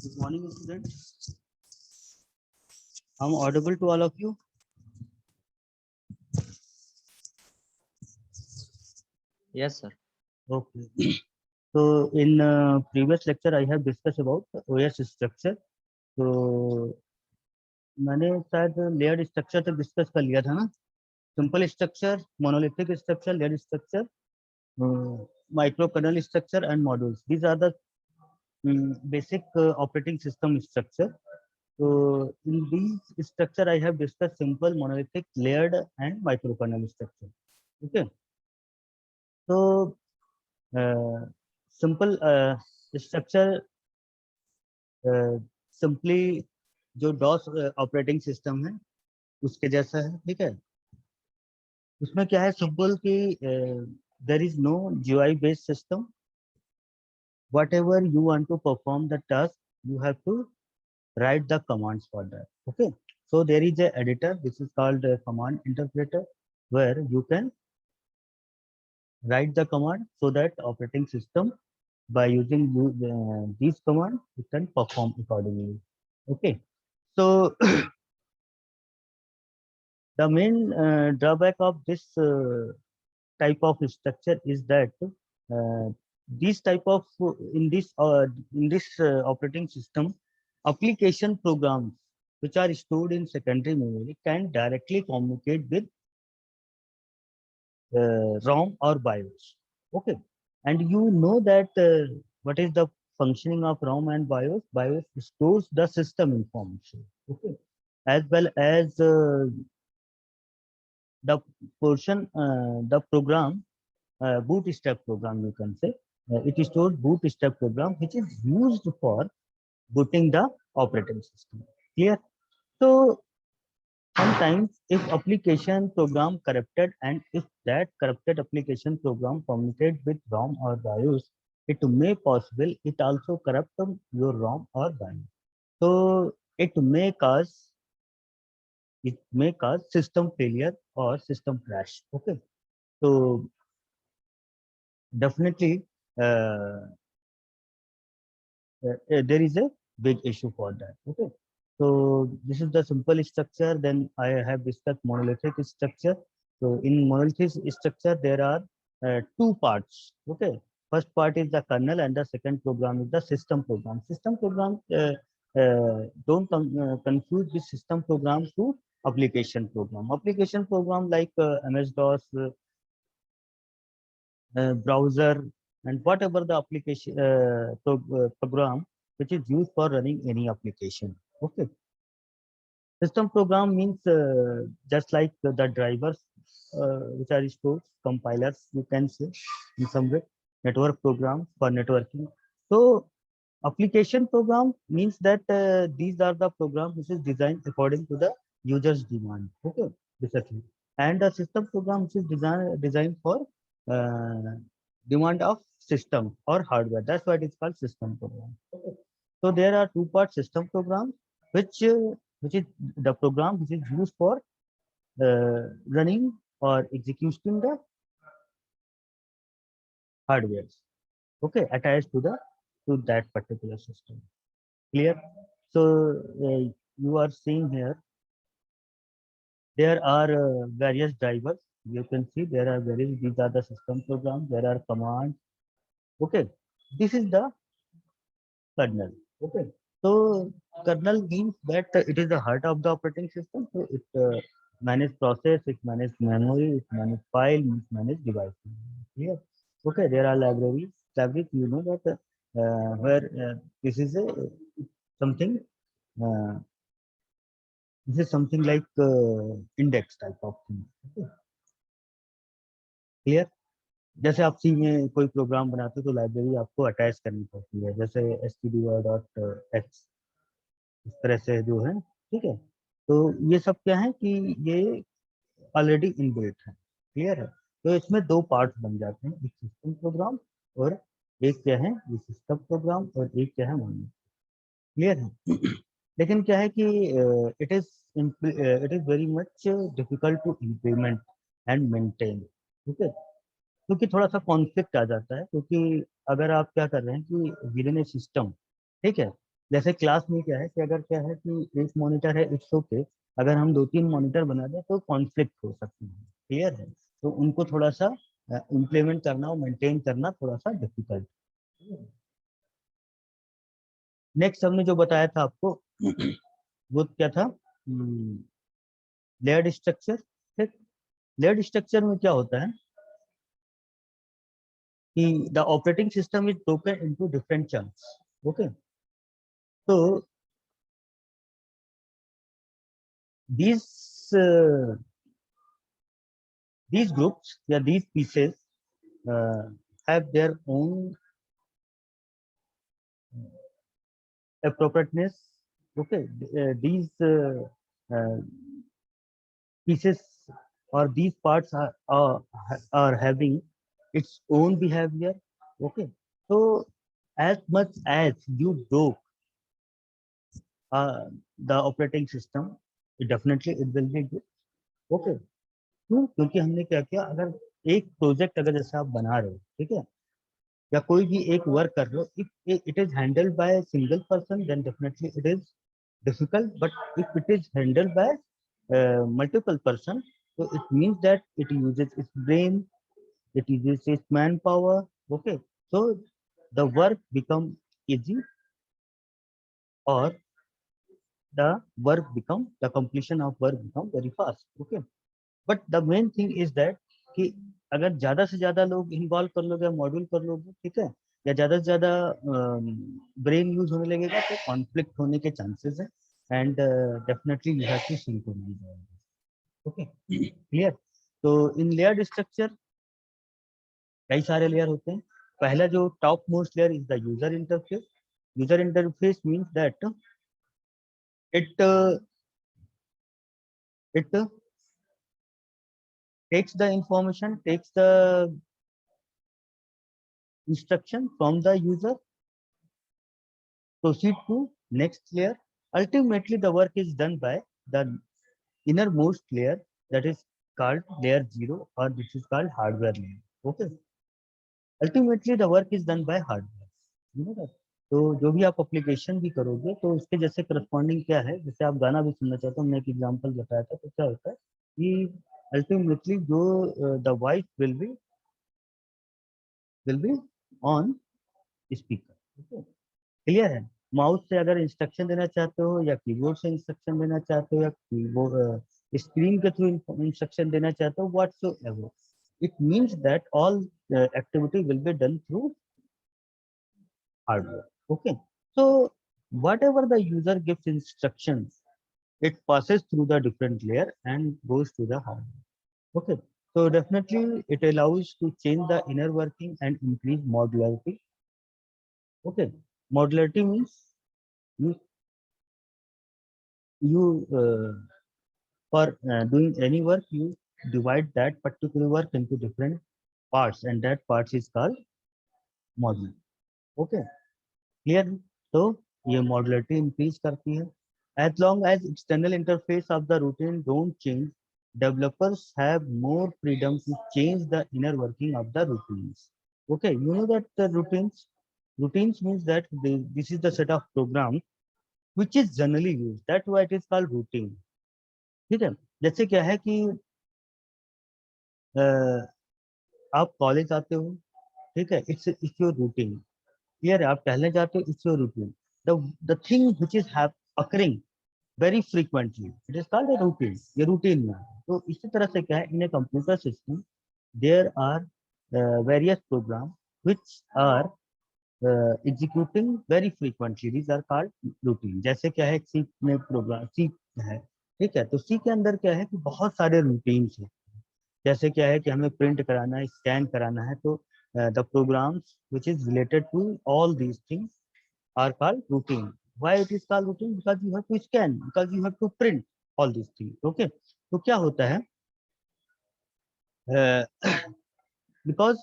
Good morning, students. I'm audible to all of you. Yes, sir. Okay. So in previous lecture, I have discussed about OS structure. तो मैंने शायद layered structure तक discuss कर लिया था ना. Simple structure, monolithic structure, layered structure, micro kernel structure and modules. These are the basic operating system structure. So in these structure, I have discussed simple, monolithic, layered, and microkernel structure. Okay. So simple structure simply जो DOS operating system है उसके जैसा है. ठीक है. उसमें क्या है सिंपल कि there is no GUI based system. Whatever you want to perform the task, you have to write the commands for that. Okay. So there is a editor. This is called a command interpreter, where you can write the command so that operating system by using these commands it can perform accordingly. Okay. So the main drawback of this type of structure is that these type of in this operating system, application programs which are stored in secondary memory can directly communicate with ROM or BIOS. Okay. And you know that what is the functioning of ROM and BIOS? BIOS stores the system information. Okay. As well as the portion, the program, bootstrap program, you can say. It stores bootstrap program which is used for booting the operating system. Clear? So sometimes if application program corrupted and if that corrupted application program communicate with ROM or BIOS, it may possible it also corrupt your ROM or BIOS. So it may cause system failure or system crash. Okay. So definitely uh, there is a big issue for that. Okay. So this is the simple structure. Then I have discussed monolithic structure. So in monolithic structure, there are two parts. Okay. First part is the kernel and the second program is the system program. System program, don't confuse this system program to application program. Application program like MS-DOS, browser, and whatever the application program which is used for running any application. Okay. System program means just like the drivers which are stored, compilers you can say in some way, network programs for networking. So application program means that these are the programs which is designed according to the user's demand. Okay, basically. And the system program which is designed for uh, demand of system or hardware. That's why it is called system program. Okay. So there are two part system program, which is the program which is used for running or executing the hardware. Okay, attached to that particular system. Clear? So you are seeing here there are various drivers. You can see there are various. These are the system programs. There are commands. Okay, this is the kernel. Okay, so kernel means that it is the heart of the operating system. So it manage process, it manage memory, it manage file, it manage device. Clear? Okay, there are libraries. Libraries, you know that where this is a something. Uh, this is something like index type of thing. Okay. Clear? जैसे आप सी में कोई programme बनाते हो तो library आपको attach करनी पड़ती है, जैसे stdio.x इस तरह से जो है. ठीक है. तो ये सब क्या है कि ये ऑलरेडी इनबिल्ट है. क्लियर है. तो इसमें दो पार्ट्स बन जाते हैं, एक सिस्टम प्रोग्राम और एक क्या है ये सिस्टम प्रोग्राम और एक क्या है मोनो. क्लियर है. लेकिन क्या है कि it is very much difficult to implement and maintain. ठीक है. क्योंकि थोड़ा सा कॉन्फ्लिक्ट आ जाता है, क्योंकि अगर आप क्या कर रहे हैं कि विद इन ए सिस्टम, ठीक है, जैसे क्लास में क्या है कि अगर क्या है कि एक मॉनिटर है इट्स ओके, अगर हम 2-3 मॉनिटर बना दें तो कॉन्फ्लिक्ट हो सकते हैं, क्लियर है, तो उनको थोड़ा सा इम्प्लीमेंट करना और मेंटेन करना थोड़ा सा डिफिकल्ट। नेक्स्ट हमने जो बताया था आपको वो क्या था, लेयर्ड स्ट्रक्चर। ठीक, लेयर्ड स्ट्रक्चर में क्या होता है कि the operating system is broken into different chunks. Okay, तो these uh, these groups, yeah, these pieces uh, have their own appropriateness. Okay, these uh, pieces or these parts are having its own behavior. Okay, so as much as you broke uh, the operating system, definitely it will be good. Okay, क्यों? क्योंकि हमने क्या किया, अगर एक project अगर जैसे आप बना रहे हो, ठीक है, या कोई भी एक वर्क कर रहे हो, if it is handled by single person then definitely it is difficult, but if it is handled by multiple person, so it means that it uses its brain, it uses its manpower. Okay, so the work become easy, or the completion of work become very fast. Okay, but the main thing is that कि अगर ज्यादा से ज्यादा लोग involve कर लोगे, module कर लोगे, ठीक है, या ज्यादा से ज्यादा ब्रेन यूज होने लगेगा तो कॉन्फ्लिक्ट होने के चांसेस है, and definitely you have to synchronise. Okay, clear. तो इन लेयर्ड स्ट्रक्चर कई सारे लेयर होते हैं। पहला जो top most layer is the user interface. User interface means that it it takes the information, takes the instruction from the user, proceed to next layer. Ultimately, the work is done by the innermost layer, that is called layer 0, or this is called hardware layer. Okay. Ultimately, the work is done by hardware. You know that? तो जो भी आप application भी करोगे तो उसके जैसे corresponding क्या है, जैसे आप गाना भी सुनना चाहते हो, हमने एक एग्जांपल बताया था, तो क्या होता है कि अल्टीमेटली जो the voice will be on speaker. Clear है। माउस से अगर इंस्ट्रक्शन देना चाहते हो, या कीबोर्ड से इंस्ट्रक्शन देना चाहते हो, या कीबोर्ड स्क्रीन के थ्रू इंस्ट्रक्शन देना चाहते हो, whatsoever, it means that all activity will be done through hardware. Okay, so whatever the user gives instructions, it passes through the different layer and goes to the hardware. Okay, so definitely it allows to change the inner working and increase modularity. Okay, modularity means you you for doing any work, you divide that particular work into different parts, and that parts is called module. Okay, clear? तो ये modularity increase करती है. As long as external interface of the routine don't change, developers have more freedom to change the inner working of the routines. Okay, you know that the routines means that this is the set of programs which is generally used. That's why it is called routine. ठीक है, जैसे क्या है कि आप college आते हो, ठीक है, इट्स योर रूटीन। क्लियर है, आप टहलने जाते हो, it's your routine. The thing which is occurring very frequently, it is called a routine. ये रूटीन में है। तो इसी तरह से क्या है, in a computer system there are various program which are executing very frequently, these are called routine. जैसे क्या है, सी में प्रोग्राम सी है, ठीक है, तो सी के अंदर क्या है कि बहुत सारे रूटीन्स हैं। जैसे क्या है कि हमें प्रिंट कराना है, स्कैन कराना है, तो the programs which is related to all these things are called routine. Why it is called routine? Because you have to scan, because you have to print all these things. Okay, तो क्या होता है, because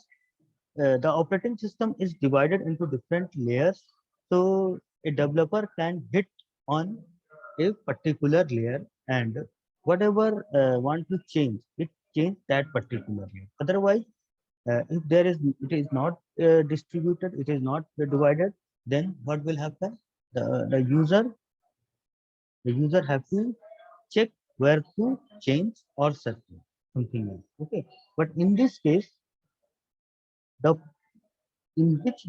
the operating system is divided into different layers, so a developer can hit on a particular layer, and whatever want to change it, change that particular layer. Otherwise, if it is not distributed, it is not divided, then what will happen? the user have to check where to change or settle something else. Okay, but in this case, the in which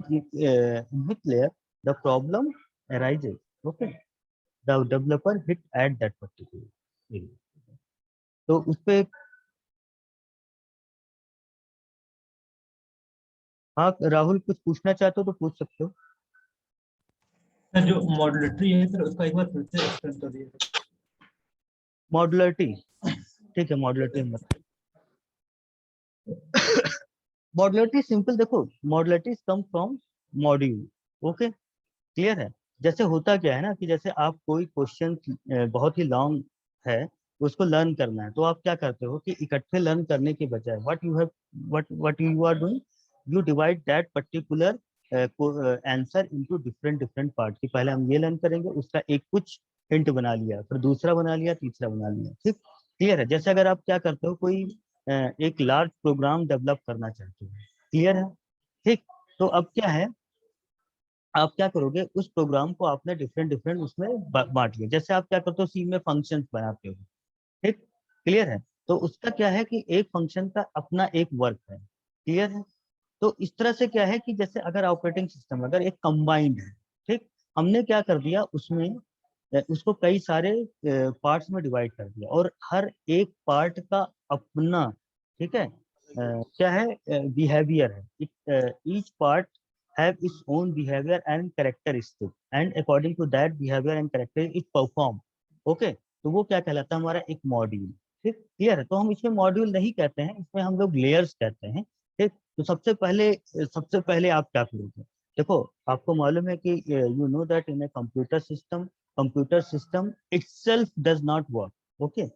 layer the problem arises. Okay, the developer hit at that particular area. तो उस पे हाँ राहुल कुछ पूछना चाहते हो तो पूछ सकते हो। सर जो मॉड्यूलरिटी है सर उसका एक बार फिर से एक्सप्लेन कर दीजिए। मॉड्युलरिटी, ठीक है, मॉड्युलरिटी मतलब मॉड्युलरिटी सिंपल, देखो modularity come from module. Okay, clear है। जैसे होता क्या है ना कि जैसे आप कोई क्वेश्चन बहुत ही लॉन्ग है, उसको लर्न करना है, तो आप क्या करते हो कि इकट्ठे लर्न करने के बजाय what you are doing, you divide that particular answer into different different part. कि पहले हम ये लर्न करेंगे, उसका एक कुछ हिंट बना लिया, फिर दूसरा बना लिया, तीसरा बना लिया। ठीक, क्लियर है। जैसे अगर आप क्या करते हो, कोई एक लार्ज प्रोग्राम डेवलप करना चाहते हो, क्लियर है। ठीक, तो अब क्या है, आप क्या करोगे, उस प्रोग्राम को आपने डिफरेंट डिफरेंट उसमें बांट लिया। जैसे आप क्या करते हो, सी में फंक्शंस बनाते हो। ठीक, क्लियर है। तो उसका क्या है कि एक फंक्शन का अपना एक वर्क है, क्लियर है। तो इस तरह से क्या है कि जैसे अगर ऑपरेटिंग सिस्टम अगर एक कंबाइंड है, ठीक, हमने क्या कर दिया उसमें उसको कई सारे पार्ट्स में डिवाइड कर दिया, और हर एक पार्ट का अपना, ठीक है, क्या है, बिहेवियर है। Each part have its own behavior and characteristic, and according to that behavior and character it perform. Okay, तो वो क्या कहलाता है, हमारा एक मॉड्यूल। ठीक, क्लियर है। तो हम इसमें मॉड्यूल नहीं कहते हैं, इसमें हम लोग लेयर्स कहते हैं। ठीक, तो सबसे पहले आप क्या करोगे, देखो आपको मालूम है कि you know that in a computer system itself does not work. Okay,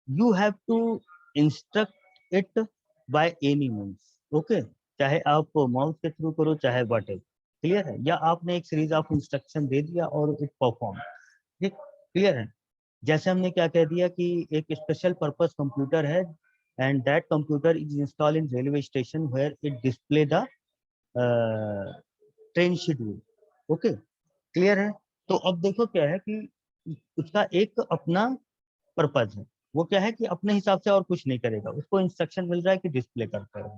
you have to instruct it by any means. Okay, चाहे आप माउस के थ्रू करो, चाहे वट एवर, क्लियर है, या आपने एक सीरीज ऑफ इंस्ट्रक्शन दे दिया और इट परफॉर्म। ठीक, क्लियर है। जैसे हमने क्या कह दिया कि एक स्पेशल पर्पस कंप्यूटर है, and that computer is install in railway station where it display the train schedule. Okay, clear है। तो अब देखो क्या है कि उसका एक अपना पर्पज है, वो क्या है कि अपने हिसाब से और कुछ नहीं करेगा, उसको इंस्ट्रक्शन मिल रहा है कि डिस्प्ले करता है।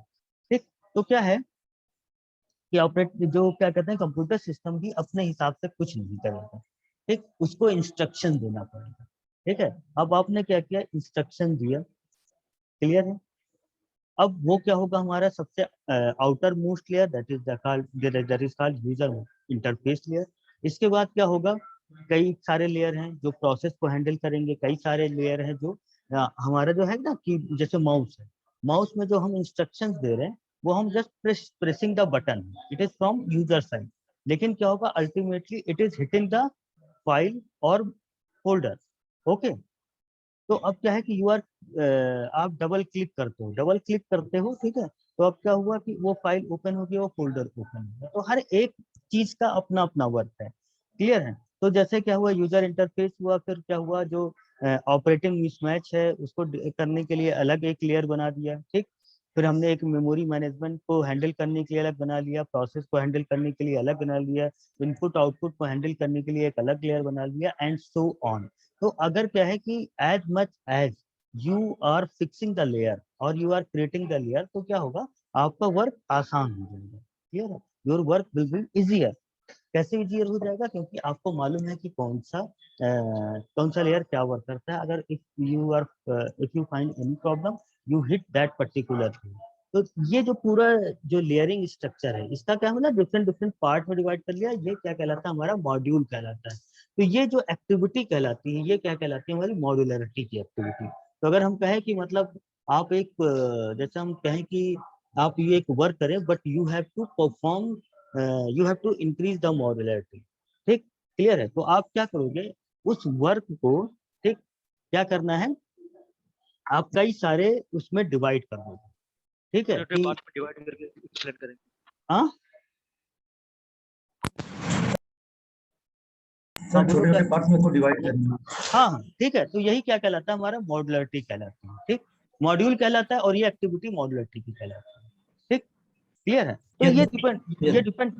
ठीक, तो क्या है कि ऑपरेट जो क्या कहते हैं, कंप्यूटर सिस्टम भी अपने हिसाब से कुछ नहीं करेगा। ठीक, उसको इंस्ट्रक्शन देना पड़ेगा। ठीक है, अब आपने क्या किया, इंस्ट्रक्शन दिया, क्लियर है। अब वो क्या होगा, हमारा सबसे outer most layer, that is called user interface layer. इसके बाद क्या होगा, कई सारे लेयर हैं जो प्रोसेस को हैंडल करेंगे, कई सारे लेयर हैं जो हमारा जो है ना कि जैसे माउस है, माउस में जो हम इंस्ट्रक्शंस दे रहे हैं वो हम just pressing the button, it is from user side. लेकिन क्या होगा, ultimately it is hitting the file और फोल्डर। ओके, तो अब क्या है कि आप डबल क्लिक करते हो, ठीक है। तो अब क्या हुआ कि वो फाइल ओपन होगी, वो फोल्डर ओपन होगा। तो हर एक चीज का अपना अपना वर्क है, क्लियर है। तो जैसे क्या हुआ, यूजर इंटरफेस हुआ, फिर क्या हुआ, जो ऑपरेटिंग मिसमैच है उसको करने के लिए अलग एक लेयर बना दिया। ठीक, फिर हमने एक मेमोरी मैनेजमेंट को हैंडल करने के लिए अलग बना लिया, प्रोसेस को हैंडल करने के लिए अलग बना लिया, इनपुट आउटपुट को हैंडल करने के लिए एक अलग लेयर बना लिया, एंड सो ऑन। तो अगर क्या है कि as much as you are fixing the layer और you are creating the layer, तो क्या होगा, आपका वर्क आसान हो जाएगा। क्लियर है, your work will be easier. कैसे इजियर हो जाएगा, क्योंकि आपको मालूम है कि कौन सा लेयर क्या वर्क करता है। अगर if you find any problem, you hit that particular thing. तो ये जो पूरा जो लेयरिंग स्ट्रक्चर है, इसका क्या होना, डिफरेंट डिफरेंट पार्ट में डिवाइड कर लिया, ये क्या कहलाता है, हमारा मॉड्यूल कहलाता है। तो ये जो एक्टिविटी कहलाती है, ये क्या कहलाती है, हमारी मॉड्यूलरिटी की एक्टिविटी। तो अगर हम कहें कि मतलब आप जैसे हम कहें कि आप ये एक वर्क करें, but you have to increase the modularity. ठीक, क्लियर है। तो आप क्या करोगे, उस वर्क को, ठीक, क्या करना है, आप कई सारे उसमें डिवाइड कर दोगे। ठीक है, छोटे पार्ट में डिवाइड करके एक्सप्लेन करेंगे। हाँ सर छोटे छोटे पार्ट्स में इसको डिवाइड करना। हाँ हाँ, ठीक है। तो यही क्या कहलाता है, हमारा मॉड्युलरिटी कहलाती है। ठीक, मॉड्यूल कहलाता है, और ये एक्टिविटी मॉड्युलरिटी की कहलाती है। ठीक, क्लियर है। तो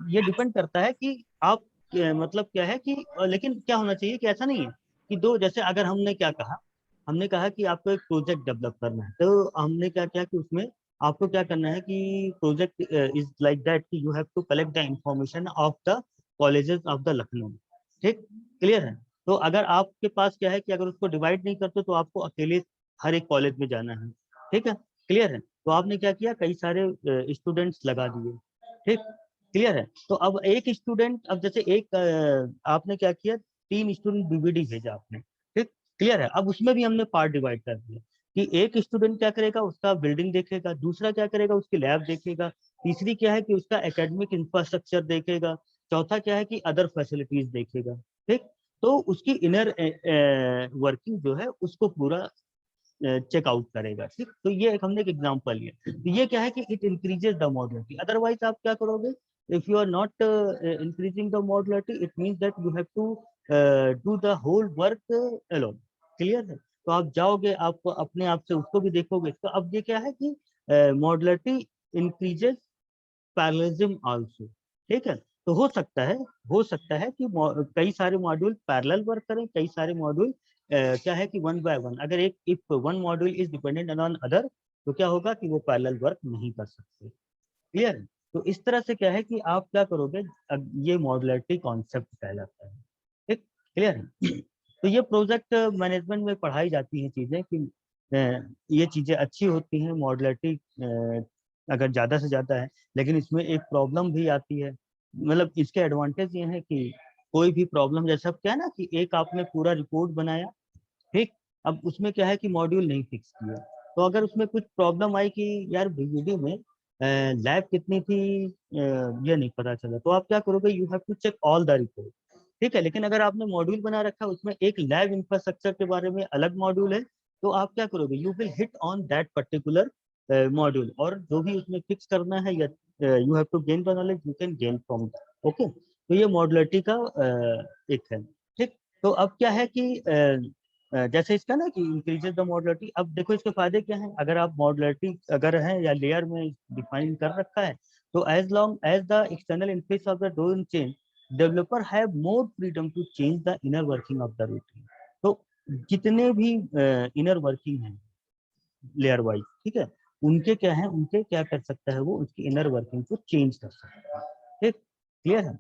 ये डिपेंड करता है कि आप मतलब क्या है कि लेकिन क्या होना चाहिए कि ऐसा नहीं है कि दो, जैसे अगर हमने क्या कहा, हमने कहा कि आपको एक प्रोजेक्ट डेवलप करना है, तो हमने क्या किया कि उसमें आपको क्या करना है कि प्रोजेक्ट इज लाइक दैट कि you have to collect the information of the colleges of the Lucknow. ठीक, क्लियर है। तो अगर आपके पास क्या है कि अगर उसको डिवाइड नहीं करते तो आपको अकेले हर एक कॉलेज में जाना है। ठीक है, क्लियर है। तो आपने क्या किया, कई सारे स्टूडेंट्स लगा दिए। ठीक, क्लियर है। तो अब एक स्टूडेंट, अब जैसे एक आपने क्या किया, 3 स्टूडेंट डीवीडी भेजा आपने। ठीक, क्लियर है। अब उसमें भी हमने पार्ट डिवाइड कर दिया कि एक स्टूडेंट क्या करेगा, उसका बिल्डिंग देखेगा, दूसरा क्या करेगा, उसकी लैब देखेगा, तीसरी क्या है कि उसका एकेडमिक इंफ्रास्ट्रक्चर देखेगा, चौथा क्या है कि अदर फैसिलिटीज देखेगा। ठीक, तो उसकी इनर वर्किंग जो है उसको पूरा चेकआउट करेगा। ठीक, तो ये एक हमने एक एग्जांपल लिया। तो ये क्या है कि it increases the modularity. Otherwise आप क्या करोगे, if you are not increasing the modularity, it means that you have to do the whole work alone. Clear है। तो आप जाओगे, आप अपने आप से उसको भी देखोगे। तो अब ये क्या है कि मॉडुलरिटी इंक्रीजेस पैरेललिज्म आल्सो। ठीक है। तो हो सकता है कि कई सारे मॉड्यूल पैरेलल वर्क करें, कई सारे मॉड्यूल क्या है कि वन बाय वन, अगर एक if one module is dependent on other, तो क्या होगा कि वो पैरेलल वर्क नहीं कर सकते। क्लियर है। तो इस तरह से क्या है कि आप क्या करोगे, अब ये मॉडुलरिटी कॉन्सेप्ट कहलाता है। ठीक, क्लियर है। तो ये प्रोजेक्ट मैनेजमेंट में पढ़ाई जाती हैं चीजें कि ये चीजें अच्छी होती हैं मॉडुलरिटी अगर ज्यादा से ज्यादा है। लेकिन इसमें एक प्रॉब्लम भी आती है, मतलब इसके एडवांटेज ये है कि कोई भी प्रॉब्लम, जैसा क्या है ना कि एक आपने पूरा रिपोर्ट बनाया। ठीक, अब उसमें क्या है कि मॉड्यूल नहीं फिक्स किया, तो अगर उसमें कुछ प्रॉब्लम आई कि यार वीडियो में लैब कितनी थी ये नहीं पता चला, तो आप क्या करोगे, you have to check all the report. ठीक है। लेकिन अगर आपने मॉड्यूल बना रखा है, उसमें एक लैब इंफ्रास्ट्रक्चर के बारे में अलग मॉड्यूल है, तो आप क्या करोगे, you will hit on that particular module, और जो भी उसमें फिक्स करना है या you have to gain the knowledge, you can gain from that. Okay, तो ये मॉडुलरिटी का एक है। ठीक, तो अब क्या है कि जैसे इसका ना कि इंक्रीजेस द मॉडुलरिटी। अब देखो इसके फायदे क्या हैं, अगर आप मॉडुलरिटी अगर है या लेयर में डिफाइन कर रखा है, तो as long as the external interface of the don't change, developer have more freedom to change the inner working of the routine. तो जितने भी इनर वर्किंग है लेयर वाइज, ठीक है, उनके क्या है, उनके क्या कर सकता है, वो उसकी इनर वर्किंग को चेंज कर सकता है। ठीक, क्लियर है।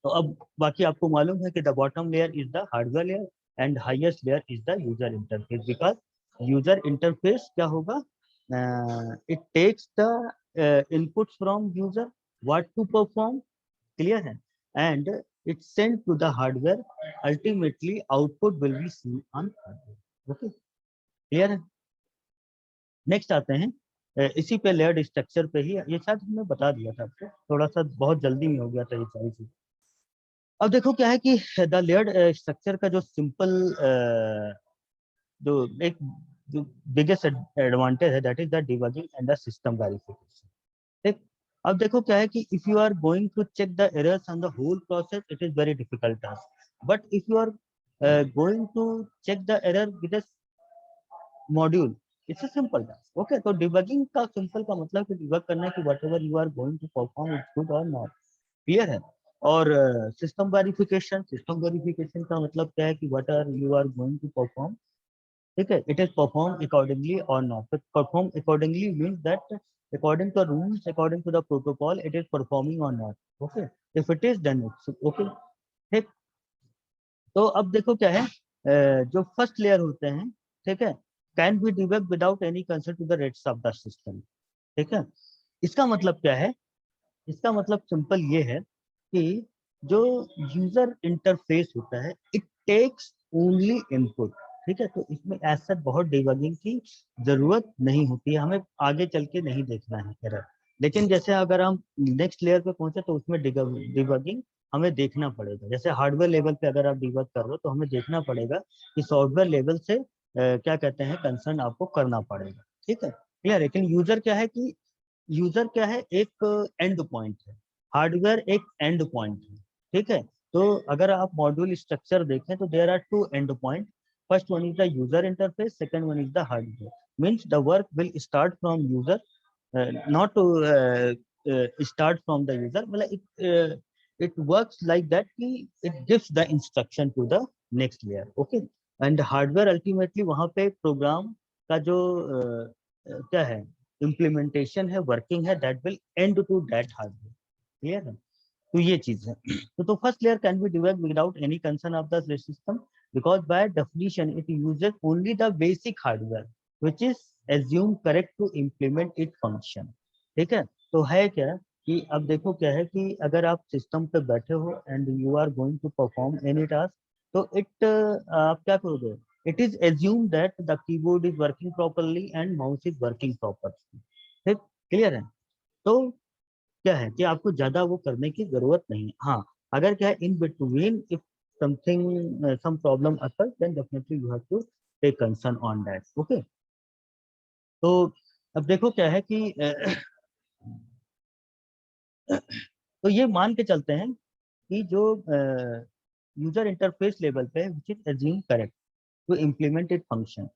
तो अब बाकी आपको मालूम है कि the bottom layer is the hardware layer and highest layer is the user interface, because user interface क्या होगा, it takes the inputs from user what to perform. Clear है। And it send to the hardware, ultimately output will be seen on hardware. Okay, clear है। Next आते हैं इसी पे layered structure पे ही, ये शायद हमने बता दिया था आपको, थोड़ा सा बहुत जल्दी में हो गया था ये सारी चीज। अब देखो क्या है कि द लेयर्ड स्ट्रक्चर का जो सिंपल जो एक जो बिगेस्ट एडवांटेज है, that is the debugging and the system verification. ठीक, अब देखो क्या है कि if you are going to check the errors on the whole process, it is very difficult task, but if you are going to check the error with a module, it's a simple task. Okay, तो debugging का simple का मतलब कि debug करना है कि whatever you are going to perform it's good और not. Clear है। और सिस्टम वेरिफिकेशन का मतलब क्या है कि what are you are going to perform. ठीक है, इट इज परफॉर्म अकॉर्डिंगली और not. Perform accordingly means that according to rules, according to the protocol, it is performing और not. Okay, if it is then it's okay. ठीक, तो अब देखो क्या है, जो फर्स्ट लेयर होते हैं, ठीक है, can be debug without any concern to the rates of the system. ठीक है, इसका मतलब क्या है, इसका मतलब सिंपल ये है कि जो यूजर इंटरफेस होता है, इट टेक्स ओनली इनपुट। ठीक है, तो इसमें ऐसा बहुत डिबगिंग की जरूरत नहीं होती है, हमें आगे चल के नहीं देखना है एरर। लेकिन जैसे अगर हम नेक्स्ट लेयर पे पहुंचे तो उसमें डिबगिंग हमें देखना पड़ेगा। जैसे हार्डवेयर लेवल पे अगर आप डिबग कर रहे हो, तो हमें देखना पड़ेगा कि सॉफ्टवेयर लेवल से क्या कहते हैं कंसर्न आपको करना पड़ेगा। ठीक है, क्लियर। लेकिन यूजर क्या है कि यूजर क्या है, एक एंड पॉइंट है, हार्डवेयर एक एंड पॉइंट है। ठीक है, तो अगर आप मॉड्यूल स्ट्रक्चर देखें तो there are two end point. First one is the user interface, second one is the hardware. Means the work will start from user, not to start from the user, मतलब it works like that कि it gives the instruction to the next layer. Okay, and hardware ultimately वहाँ पे programme का जो क्या है implementation है, working है, that will end to that hardware. Clear है? तो ये चीज है. तो first layer can be developed without any concern of the system because by definition it uses only the basic hardware which is assumed correct to implement its function. ठीक है, तो है क्या कि अब देखो क्या है कि अगर आप सिस्टम पे बैठे हो and you are going to perform any task, तो आप क्या करोगे, it is assume that the keyboard is working properly and mouse is working properly. ठीक, क्लियर है? तो क्या है कि आपको ज्यादा वो करने की जरूरत नहीं है. हाँ, अगर क्या है in between if something some problem occurs then definitely you have to take concern on that. Okay, तो अब देखो क्या है कि तो ये मान के चलते हैं कि जो यूजर इंटरफेस लेवल पे which is assume correct to implement it function.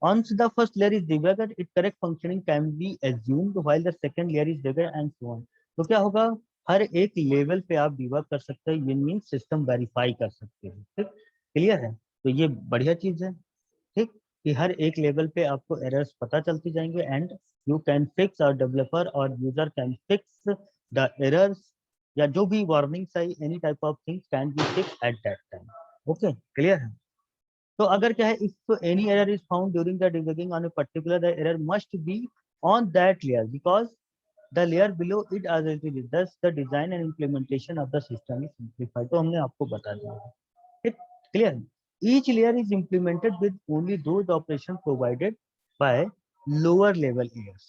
Once the first layer is debugged, its correct functioning can be assumed while the second layer is debugged and so on. तो क्या होगा, हर एक level पे आप debug कर सकते हैं, ये मीन सिस्टम वेरीफाई कर सकते हैं. ठीक, क्लियर है? तो ये बढ़िया चीज है. ठीक, कि हर एक लेवल पे आपको एरर्स पता चलती जाएंगे एंड यू कैन फिक्स, और डेवलपर और user can fix the errors, या जो भी warnings I, any type of things can be fix at that time. Okay, clear है? तो अगर क्या है, if any error is found during the debugging on a particular, the error must be on that layer because the layer below it as it is. Thus the design and implementation of the system is simplified. तो हमने आपको बता दिया. ठीक, clear? Each layer is implemented with only those operations provided by lower level layers.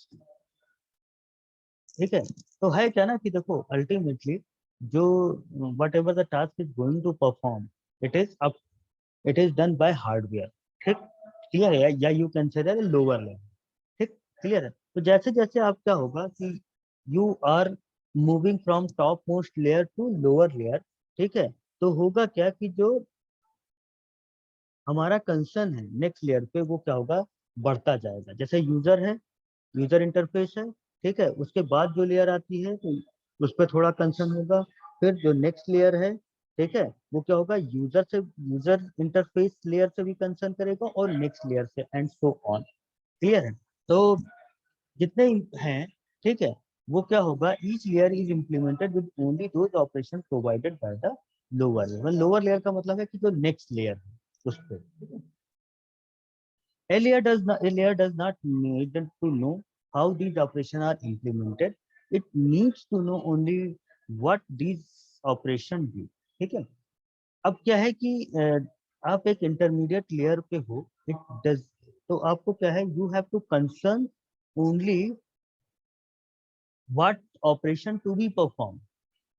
ठीक है, तो है क्या ना कि देखो अल्टीमेटली जो whatever the task is going to perform, it is done by hardware. ठीक, क्लियर है? या you can say that lower level. ठीक, क्लियर है? तो जैसे जैसे आप क्या होगा कि you are moving from top most layer to lower layer, ठीक है, तो होगा क्या कि जो हमारा कंसर्न है नेक्स्ट लेयर पे वो क्या होगा, बढ़ता जाएगा. जैसे यूजर है, यूजर इंटरफेस है, ठीक है, उसके बाद जो लेयर आती है तो उस पर थोड़ा कंसर्न होगा. फिर जो नेक्स्ट लेयर है, ठीक है, वो क्या होगा, यूजर इंटरफेस लेयर से भी कंसर्न करेगा और नेक्स्ट लेयर से एंड सो ऑन. क्लियर है? तो जितने हैं, ठीक है, वो क्या होगा, each layer is implemented with only those operation provided by the lower layer. Lower layer का मतलब है कि जो नेक्स्ट लेयर है उस पर. A layer does not need to know how these operations are implemented. It needs to know only what these operations do. ठीक है, अब क्या है कि आप एक इंटरमीडिएट लेयर पे हो, इट डज, तो आपको क्या है, you have to concern only what operation to be perform,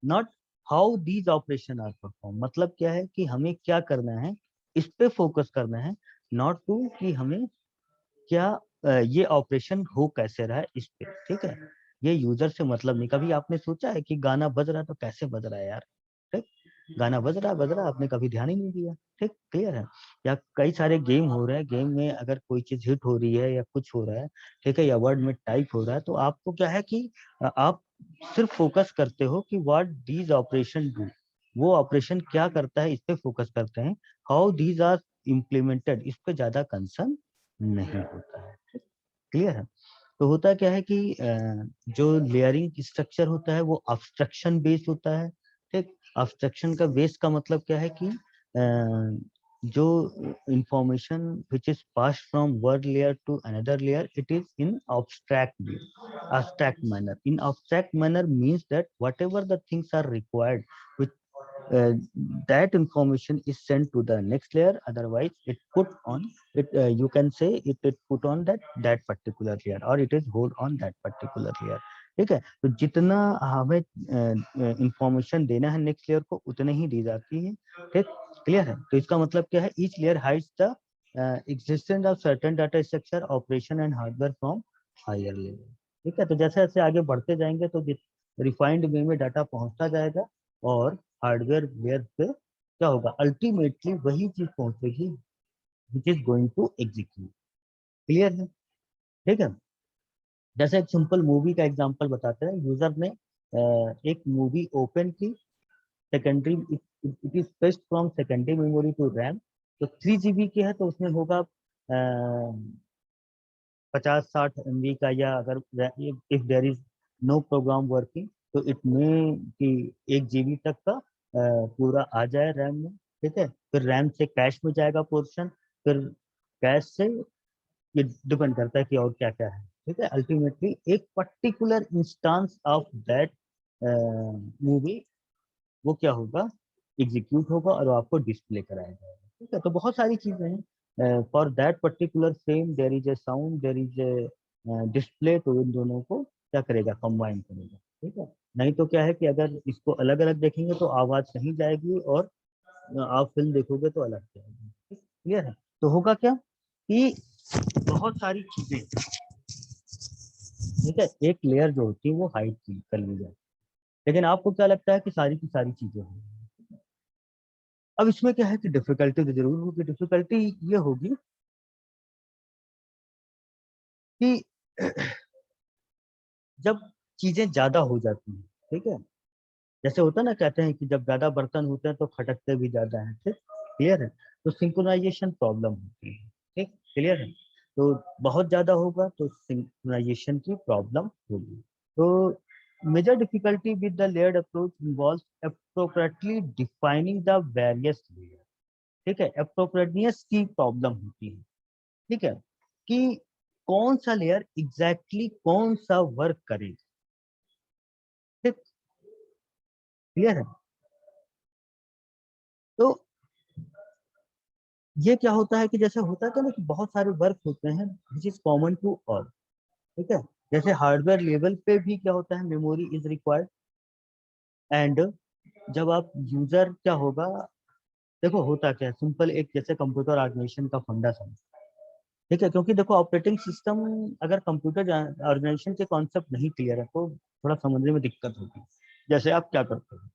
not how these operation are perform. मतलब क्या है कि हमें क्या करना है, इस पे फोकस करना है, नॉट टू कि हमें क्या ये ऑपरेशन हो कैसे रहा है इस पे. ठीक है, ये यूजर से मतलब नहीं. कभी आपने सोचा है कि गाना बज रहा है तो कैसे बज रहा है यार? ठीक, गाना बज रहा है, आपने कभी ध्यान ही नहीं दिया. ठीक, क्लियर है? या कई सारे गेम हो रहे हैं, गेम में अगर कोई चीज हिट हो रही है या कुछ हो रहा है, ठीक है, या वर्ड में टाइप हो रहा है, तो आपको क्या है कि आप सिर्फ फोकस करते हो कि व्हाट दीज ऑपरेशन डू, वो ऑपरेशन क्या करता है, इस पे फोकस करते हैं. हाउ दीज आर इम्प्लीमेंटेड, इस पे ज्यादा कंसर्न नहीं होता है. क्लियर है? तो होता क्या है कि जो लेयरिंग स्ट्रक्चर होता है वो अब्स्ट्रक्शन बेस्ड होता है. ठीक, अब्स्ट्रक्शन का बेस का मतलब क्या है कि जो information which is pass from one layer to another layer, it is in abstract manner. In abstract manner means that whatever the things are required which that information is sent to the next layer, otherwise it put on it, you can say it put on that particular layer or it is hold on that particular layer. ठीक है, तो जितना हमें information देना है next layer को उतने ही दी जाती है. ठीक, क्लियर है? तो इसका मतलब क्या है, each layer hides the existence of certain data structure, operation and hardware from higher level. ठीक है, तो जैसे जैसे आगे बढ़ते जाएंगे तो रिफाइंड वे में डाटा पहुंचता जाएगा और हार्डवेयर लेयर पे क्या होगा, अल्टीमेटली वही चीज पहुंचेगी which is going to execute. Clear है? ठीक है, जैसे एक सिंपल मूवी का एग्जांपल बताते हैं. यूजर ने एक मूवी ओपन की secondary it is fetched from secondary memory to RAM. तो 3 GB की है तो उसमें होगा 50-60 MB का, या अगर if there is no program working तो इट मे कि 1 GB तक का पूरा आ जाए रैम में। ठीक है, फिर रैम से कैश में जाएगा पोर्शन, फिर कैश से ये डिपेंड करता है कि और क्या क्या है। ठीक है, अल्टीमेटली एक particular instance of that movie वो क्या होगा, एग्जीक्यूट होगा और आपको डिस्प्ले कराया जाएगा। ठीक है, तो बहुत सारी चीजें हैं। For that particular frame there is a sound, there is a display, तो इन दोनों को क्या करेगा, कंबाइन करेगा। ठीक है, नहीं तो क्या है कि अगर इसको अलग अलग देखेंगे तो आवाज कहीं जाएगी और आप फिल्म देखोगे तो अलग जाएगी। क्लियर है? तो होगा क्या कि बहुत सारी चीजें, ठीक है, एक लेयर जो होती है वो हाइड कर ली जाए, लेकिन आपको क्या लगता है कि सारी की सारी चीजें होंगी। अब इसमें क्या है कि डिफिकल्टी तो जरूर होगी। डिफिकल्टी ये होगी कि जब चीजें ज्यादा हो जाती हैं, ठीक है, जैसे होता है ना, कहते हैं कि जब ज्यादा बर्तन होते हैं तो खटकते भी ज्यादा हैं। ठीक, क्लियर है? तो सिंक्रोनाइजेशन प्रॉब्लम होती है। ठीक, क्लियर है? तो बहुत ज्यादा होगा तो सिंक्रोनाइजेशन की प्रॉब्लम होगी। तो major difficulty with the layered approach involves appropriately defining the various layer। ठीक है, appropriateness की प्रॉब्लम होती है। ठीक है, कि कौन सा लेयर एग्जैक्टली कौन सा वर्क करेगा। ठीक, क्लियर है? तो ये क्या होता है कि जैसे होता है ना कि बहुत सारे वर्क होते हैं which is common to all. ठीक है, जैसे हार्डवेयर लेवल पे भी क्या होता है, मेमोरी इज रिक्वायर्ड। एंड जब आप यूजर क्या होगा, देखो होता क्या है, सिंपल एक जैसे कंप्यूटर ऑर्गेनाइजेशन का फंडा समझ। ठीक है, क्योंकि देखो ऑपरेटिंग सिस्टम अगर कंप्यूटर ऑर्गेनाइजेशन के कॉन्सेप्ट नहीं क्लियर है तो थोड़ा समझने में दिक्कत होगी। जैसे आप क्या करते हो,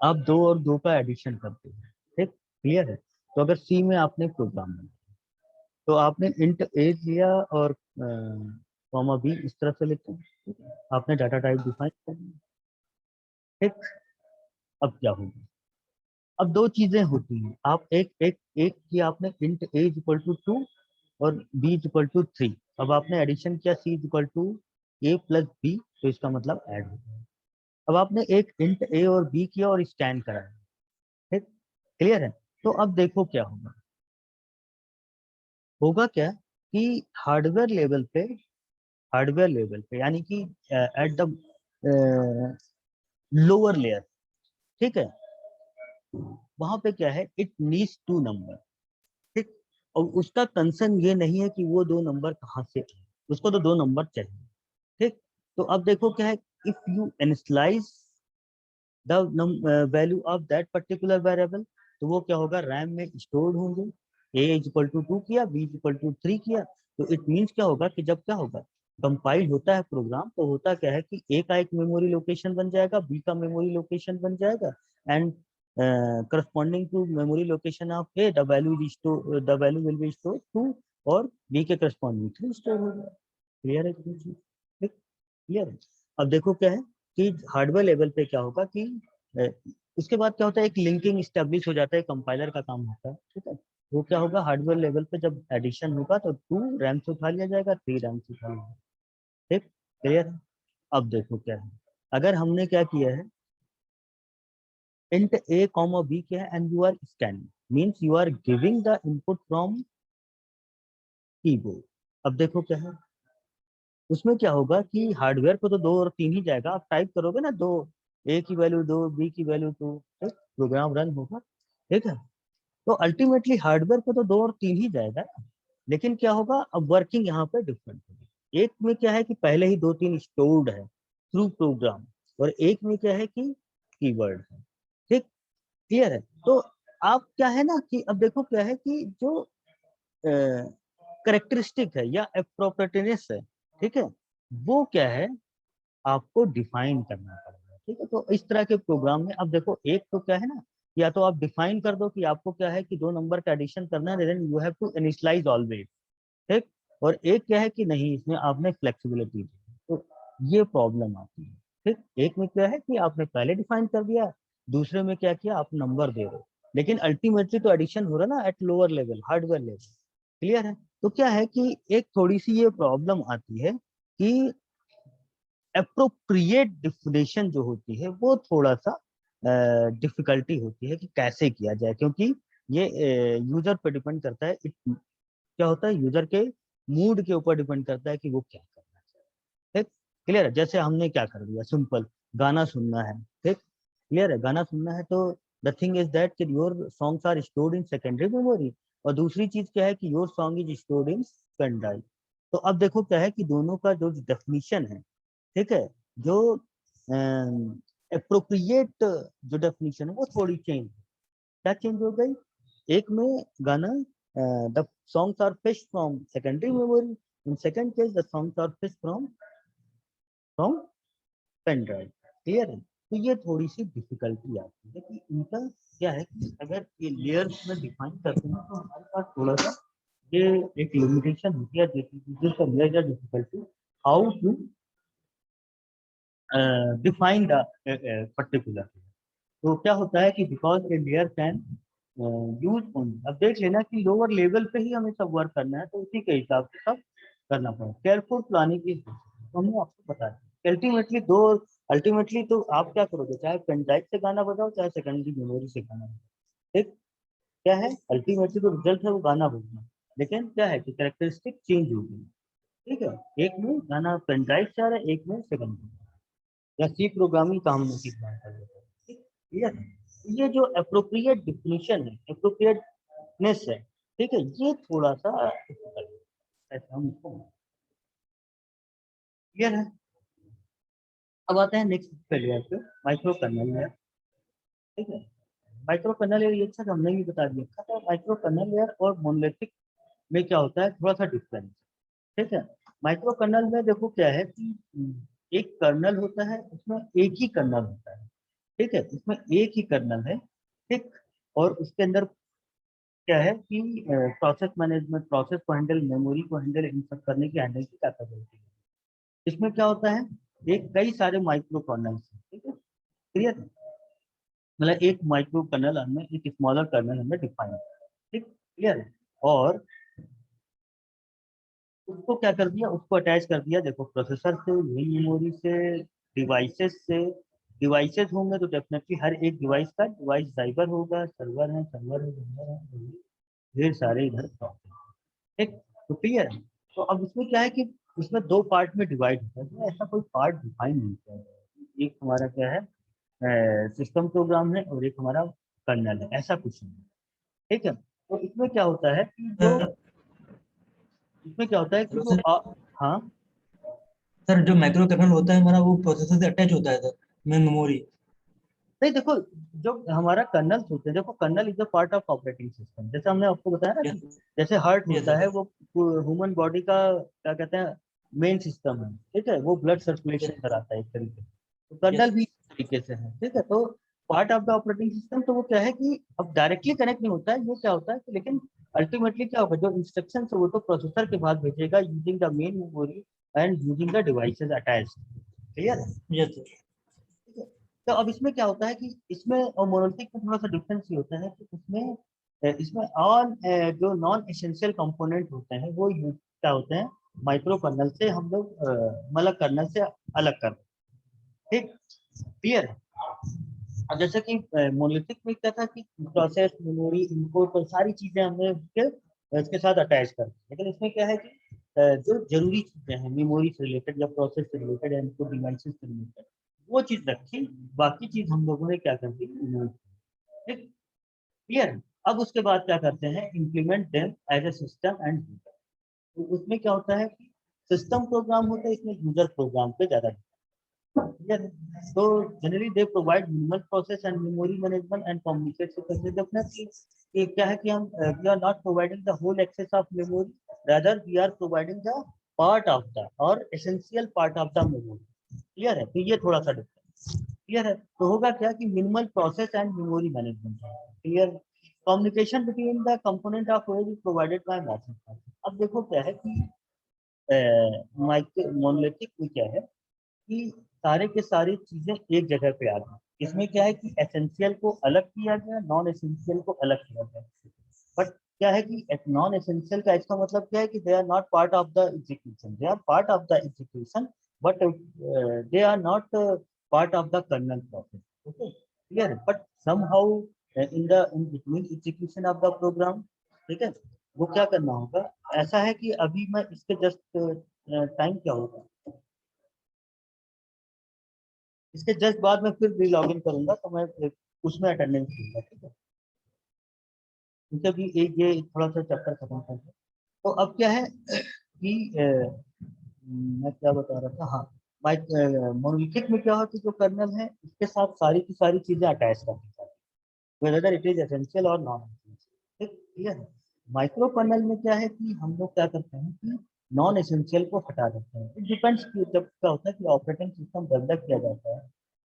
आप 2 और 2 का एडिशन करते हो। ठीक, क्लियर है? तो अगर सी में आपने प्रोग्राम बनाया तो आपने इंट ए लिया और कॉमा बी इस तरह से लेते हैं, आपने डाटा टाइप डिफाइन कर दिया। ठीक, अब क्या होगा, अब 2 चीजें होती हैं, आप एक एक एक की आपने int a is equal to 2 और बी इज इक्वल टू 3। अब आपने एडिशन किया C is equal to A plus B, तो इसका मतलब ऐड हो गया। अब आपने एक इंट ए और बी किया और स्कैन कराया। ठीक, क्लियर है? तो अब देखो क्या होगा, होगा क्या कि हार्डवेयर लेवल पे यानी कि एट द लोअर लेयर, ठीक है, वहां पे क्या है, इट नीड्स 2 नंबर। ठीक, और उसका कंसर्न ये नहीं है कि वो 2 नंबर कहाँ से आए, उसको तो 2 नंबर चाहिए। ठीक, तो अब देखो क्या है, if you initialize the value of that particular variable, तो वो क्या होगा, रैम में स्टोर्ड होंगे। ए इज इक्वल टू 2 किया, बी इज इक्वल टू 3 किया, तो इट मीन्स क्या होगा कि जब क्या होगा, कंपाइल होता है प्रोग्राम, तो होता क्या है कि ए का एक मेमोरी लोकेशन बन जाएगा, बी का मेमोरी लोकेशन बन जाएगा, and corresponding to memory location of a the value will be store 2 और बी के करस्पॉन्डिंग 3 स्टोर हो जाएगा। क्लियर है? ठीक, क्लियर है? अब देखो क्या है कि हार्डवेयर लेवल पे क्या होगा कि अ, उसके बाद क्या होता है, एक लिंकिंग स्टेब्लिश हो जाता है, कंपाइलर का काम होता है। ठीक है, वो क्या होगा, हार्डवेयर लेवल पे जब एडिशन होगा तो 2 रैम से उठा लिया जाएगा, 3 रैम से उठा लिया जाएगा। ठीक, क्लियर है? अब देखो क्या है, अगर हमने क्या किया है, इंट ए कॉमा बी किया है and you are scanning, means you are giving the input from keyboard. अब देखो क्या है, उसमें क्या होगा कि हार्डवेयर को तो 2 और 3 ही जाएगा, आप टाइप करोगे ना 2, ए की वैल्यू 2, बी की वैल्यू 2, प्रोग्राम रन होगा। ठीक है, तो अल्टीमेटली हार्डवेयर को तो 2 और 3 ही जाएगा, लेकिन क्या होगा, अब वर्किंग यहाँ पे डिफरेंट होगी। एक में क्या है कि पहले ही 2-3 स्टोर्ड है थ्रू प्रोग्राम, और एक में क्या है कि कीवर्ड है। ठीक, क्लियर है? तो आप क्या है ना कि अब देखो क्या है कि जो करेक्टरिस्टिक है या अप्रोप्रिएटनेस है, ठीक है, वो क्या है, आपको डिफाइन करना पड़ेगा। ठीक है, तो इस तरह के प्रोग्राम में अब देखो, एक तो क्या है ना, या तो आप डिफाइन कर दो कि आपको क्या है कि 2 नंबर का एडिशन करना है, then you have to initialize always. ठीक, और एक क्या है कि नहीं, इसमें आपने फ्लेक्सिबिलिटी दी, तो ये प्रॉब्लम आती है। ठीक, एक में क्या है कि आपने पहले डिफाइन कर दिया, दूसरे में क्या किया, आप नंबर दे रहे हो, लेकिन अल्टीमेटली तो एडिशन हो रहा है ना at lower level, hardware level. Clear है? तो क्या है कि एक थोड़ी सी ये प्रॉब्लम आती है कि अप्रोप्रिएट डिफिनेशन जो होती है वो थोड़ा सा डिफिकल्टी होती है कि कैसे किया जाए, क्योंकि ये यूजर पे डिपेंड करता है। क्या होता है, यूजर के मूड के ऊपर डिपेंड करता है कि वो क्या करना चाहता है। ठीक, क्लियर है? जैसे हमने क्या कर दिया, सिंपल गाना सुनना है, ठीक, क्लियर है, गाना सुनना है, तो द थिंग इज दैट कि your songs are stored in secondary memory, और दूसरी चीज क्या है कि your song is stored in pen drive. तो अब देखो क्या है कि दोनों का जो डेफिनेशन है, ठीक है, जो अप्रोप्रिएट जो डेफिनेशन है वो थोड़ी चेंज, क्या चेंज हो गई, एक में गाना the songs are fish from secondary memory, in second case the songs are fish from from pen drive. Clear है? तो ये थोड़ी सी डिफिकल्टी आती है कि इनका क्या है कि अगर ये लेयर्स में डिफाइन करते हैं तो हमारे पास थोड़ा सा ये एक लिमिटेशन होती है, जिसका major difficulty how to define the particular. तो क्या होता है कि because a layer can use only, अब देख लेना कि लोअर लेवल पे ही हमें सब वर्क करना है, तो उसी के हिसाब से सब करना पड़ेगा। केयरफुल प्लानिंग की तो हमने आपको बताया अल्टीमेटली दो, अल्टीमेटली तो आप क्या करोगे, चाहे पेन ड्राइव से गाना बजाओ चाहे सेकेंडरी मेमोरी से गाना बजाओ, ठीक, क्या है अल्टीमेटली तो रिजल्ट है वो गाना बजना, लेकिन क्या है कि कैरेक्टरिस्टिक चेंज होगी। ठीक है, एक में गाना पेन ड्राइव से आ रहा है, एक में सेकेंडरी, या सी प्रोग्रामिंग का हमने सीखना है। क्लियर है? ये जो अप्रोप्रिएट डिफिनेशन है, अप्रोप्रिएटनेस है, ठीक है, ये थोड़ा सा difficult है, ऐसा हम इसको क्लियर है। अब आते हैं नेक्स्ट लेयर पे, माइक्रो कर्नल लेयर। ठीक है, माइक्रो कर्नल लेयर, ये अच्छा हमने भी बता दिया था, माइक्रो कर्नल लेयर और मोनोलिथिक में क्या होता है थोड़ा सा डिफरेंस। ठीक है, माइक्रो कर्नल में देखो क्या है कि एक कर्नल होता है, उसमें एक ही कर्नल होता है, ठीक है, इसमें एक ही कर्नल है, ठीक, और उसके अंदर क्या है कि प्रोसेस मैनेजमेंट, प्रोसेस को हैंडल, मेमोरी को हैंडल, इन सब करने की हैंडल की कैपेबिलिटी है। इसमें क्या होता है, एक कई सारे माइक्रो कर्नल्स, ठीक है, क्लियर, मतलब एक माइक्रो कर्नल हमें, एक स्मॉलर कर्नल हमें डिफाइन, ठीक, क्लियर है, और उसको क्या कर दिया, उसको अटैच कर दिया, देखो प्रोसेसर से, मेन मेमोरी से, डिवाइसेस से, डिवाइसेस होंगे तो डेफिनेटली हर एक डिवाइस का डिवाइस ड्राइवर होगा, सर्वर है, ढेर सारे इधर प्रोसेस, ठीक, तो क्लियर है। तो अब इसमें क्या है कि इसमें दो पार्ट में डिवाइड होता है, तो ऐसा कोई पार्ट डिफाइन नहीं किया गया है। एक हमारा क्या है सिस्टम प्रोग्राम है, और एक हमारा कर्नल है, ऐसा कुछ नहीं है। ठीक है, तो इसमें क्या होता है कि जो इसमें क्या होता है कि जो हाँ, सर जो माइक्रो कर्नल होता है हमारा वो प्रोसेसर से अटैच होता है सर, मेन मेमोरी। नहीं देखो, जो हमारा कर्नल होते हैं, देखो kernel is a part of operating system, जैसे हमने आपको बताया ना कि यस, जैसे हार्ट यस होता है सर, वो ह्यूमन बॉडी का क्या कहते हैं मेन सिस्टम है, ठीक है, वो ब्लड यस, सर्कुलेशन कराता है एक तरीके से, तो यस, कर्नल भी इस तरीके से है, ठीक है, तो part of the operating system, तो वो क्या है कि अब डायरेक्टली कनेक्ट नहीं होता है, वो क्या होता है कि लेकिन अल्टीमेटली क्या होगा, जो इंस्ट्रक्शन है वो तो प्रोसेसर के बाद भेजेगा using the main memory and using the devices attached. Clear है? Yes sir. ठीक है? तो अब इसमें क्या होता है कि इसमें और मोनोलिथिक में थोड़ा सा डिफरेंस ये होता है कि इसमें ऑन जो नॉन एसेंशियल कंपोनेंट होते हैं वो क्या होते हैं, माइक्रो कर्नल से हम लोग मतलब कर्नल से अलग कर, ठीक, क्लियर है। अब जैसे कि मोनोलिथिक में क्या था कि प्रोसेस, मेमोरी, इनपुट और सारी चीजें हमने इसके साथ अटैच कर दी। लेकिन इसमें क्या है कि जो जरूरी चीजें हैं मेमोरी से रिलेटेड या प्रोसेस से रिलेटेड या इनपुट डिवाइसेस से रिलेटेड, वो चीज रखी, बाकी चीज हम लोगों ने क्या कर दी, ठीक, क्लियर। अब उसके बाद क्या करते हैं, implement them as a system and user. तो उसमें क्या होता है कि सिस्टम प्रोग्राम होता है, इसमें यूजर प्रोग्राम पे ज्यादा clear है। So generally they provide minimal process and memory management and communicate with us definitely। ये क्या है कि हम we are not providing the whole access of memory, rather we are providing the part of the or essential part of the memory। Clear है? तो ये थोड़ा सा डिफरेंस क्लियर है। तो होगा क्या कि minimal process and memory management, clear, communication between the component of OS is provided by message. अब देखो क्या है कि माइक्रो मोनोलिथिक में क्या है कि सारे के सारी चीजें एक जगह पे आ गई। इसमें क्या है कि एसेंशियल को अलग किया गया, नॉन एसेंशियल को अलग किया गया। बट क्या है कि नॉन एसेंशियल का इसका मतलब क्या है कि they are not part of the execution, they are part of the execution but they are not part of the kernel process. Okay clear, but somehow in between execution of the program, ठीक है, वो क्या करना होगा। ऐसा है कि अभी मैं इसके जस्ट टाइम क्या होगा, इसके जस्ट बाद में फिर री लॉग इन करूंगा तो मैं उसमें अटेंडेंस दूंगा, ठीक है, क्योंकि अभी एक ये थोड़ा सा चैप्टर खत्म कर दे। तो अब क्या है कि मैं क्या बता रहा था, हाँ, मोनोलिथिक में क्या होता है, जो कर्नल है उसके साथ सारी की सारी चीजें अटैच करती हैं, whether it is essential or non essential, ठीक क्लियर है। माइक्रो कर्नल में क्या है कि हम लोग क्या करते हैं कि नॉन एसेंशियल को हटा देते हैं। इट डिपेंड्स कि जब क्या होता है कि ऑपरेटिंग सिस्टम डेवलप किया जाता है,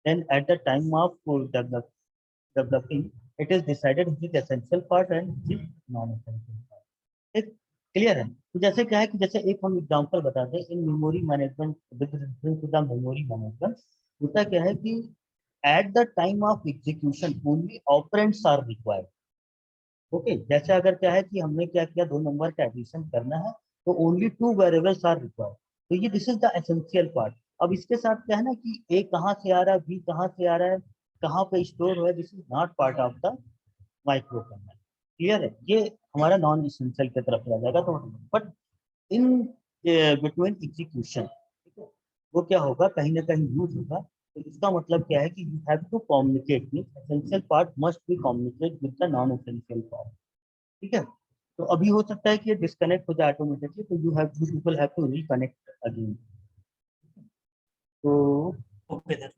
then at the time of developing it is decided which is essential part and which is non essential part, ठीक क्लियर है। तो जैसे क्या है कि जैसे एक हम एग्जांपल बताते हैं in memory management, with reference to the memory management, होता क्या है कि at the time of execution only operands are required। Okay जैसे अगर क्या है कि हमने क्या किया, दो नंबर का एडिशन करना है तो only two variables are required, तो ये this is the essential part. अब इसके साथ क्या है ना कि ए कहाँ से आ रहा है, बी कहाँ से आ रहा है, कहाँ पे स्टोर हुआ है, this is not part of the micro kernel, clear है। ये हमारा नॉन एसेंशियल की तरफ आ जाएगा। तो बट इन बिटवीन एग्जीक्यूशन वो क्या होगा, कहीं ना कहीं यूज होगा। तो इसका मतलब क्या है कि you have to communicate, means essential part must be communicate with the non essential part, ठीक है। तो अभी हो सकता है कि ये डिस्कनेक्ट हो जाए ऑटोमेटिकली, तो you people have to reconnect again. तो ओके सर।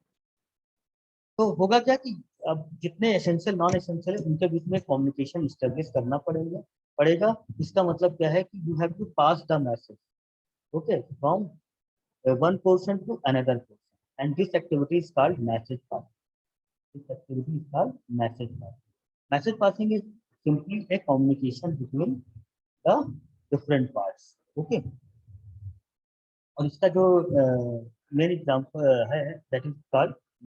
होगा क्या कि अब जितने एसेंशियल नॉन एसेंशियल है उनके बीच में कम्युनिकेशन स्टेब्लिश करना पड़ेगा। इसका मतलब क्या है कि you have to pass the message, okay, from one person to another person, and this activity is called message passing. This activity is called message passing. Message passing is simply a communication between the different parts, okay। और इसका जो main example है that is called